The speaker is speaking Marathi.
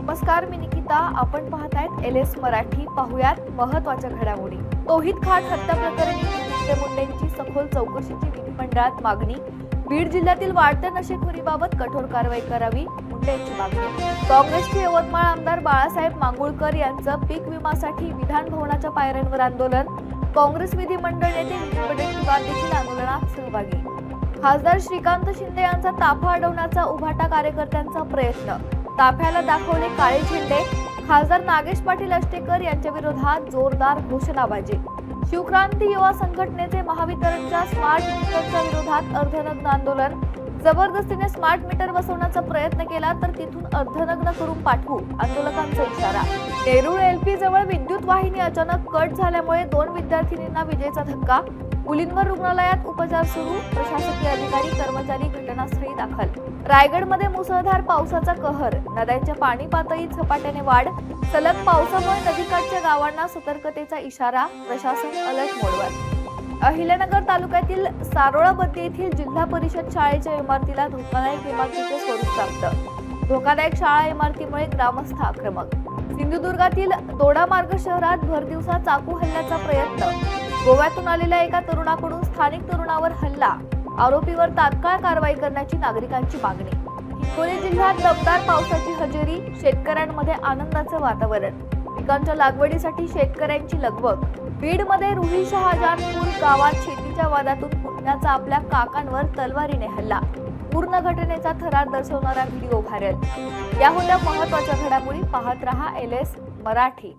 नमस्कार, मी निकिता. आपण पाहतायत LS मराठी. पाहुयात महत्त्वाच्या घडामोडी. तौहीद खाट हत्या प्रकरणी धनंजय मुंडेंची सखोल चौकशीची विधिमंडळात मागणी. बीड जिल्ह्यातील वाढत्या नशेखोरीबाबत कठोर कारवाई करावी, मुंडेंची मागणी. काँग्रेसचे यवतमाळ आमदार बाळासाहेब मांगुळकर यांचं पीक विमासाठी विधान भवनाच्या पायऱ्यांवर आंदोलन. काँग्रेस विधिमंडळ नेते विजय वडेट्टीवार देखील आंदोलनात सहभागी. खासदार श्रीकांत शिंदे यांचा ताफा अडवण्याचा उभाटा कार्यकर्त्यांचा प्रयत्न. ताफ्याला दाखवले काळे झेंडे. खासदार नागेश पाटील अष्टेकर यांच्या विरोधात जोरदार घोषणाबाजी. शिवक्रांती युवा संघटनेचे महावितरणच्या स्मार्ट मीटरच्या विरोधात अर्धनग्न आंदोलन. जबरदस्तीने स्मार्ट मीटर बसवण्याचा प्रयत्न केला तर तिथून अर्धनग्न करून पाठवू, आंदोलकांचा इशारा. नेरूळ LP जवळ विद्युत वाहिनी अचानक कट झाल्यामुळे 2 विद्यार्थिनींना विजेचा धक्का. मुलींवर रुग्णालयात उपचार सुरू. प्रशासकीय अधिकारी कर्मचारी घटनास्थळी दाखल. रायगडमध्ये मुसळधार पावसाचा कहर. नद्यांच्या पाणी पातळीत झपाट्याने वाढ. सलग पावसामुळे नदीकाठच्या गावांना सतर्कतेचा इशारा. प्रशासन अलर्ट मोडवर. अहिल्यानगर तालुक्यातील सारोळाबद्दी येथील जिल्हा परिषद शाळेच्या इमारतीला धोकादायक इमारतीचे स्वरूप प्राप्त. धोकादायक शाळा इमारतीमुळे ग्रामस्थ आक्रमक. सिंधुदुर्गातील दोडामार्ग शहरात भरदिवसा चाकू हल्ल्याचा प्रयत्न. गोव्यातून आलेल्या एका तरुणाकडून स्थानिक तरुणावर हल्ला. आरोपीवर तात्काळ कारवाई करण्याची नागरिकांची मागणी. हिंगोली जिल्ह्यात दमदार पावसाची हजेरी. शेतकऱ्यांमध्ये आनंदाचं वातावरण. पिकांच्या लागवडीसाठी शेतकऱ्यांची लगबग. बीडमध्ये रुही शहाजहानपूर गावात शेतीच्या वादातून पुतण्याचा आपल्या काकांवर तलवारीने हल्ला. पूर्ण घटनेचा थरार दर्शवणारा व्हिडिओ व्हायरल. या होत्या महत्त्वाच्या घडामोडी. पाहत रहा LS मराठी.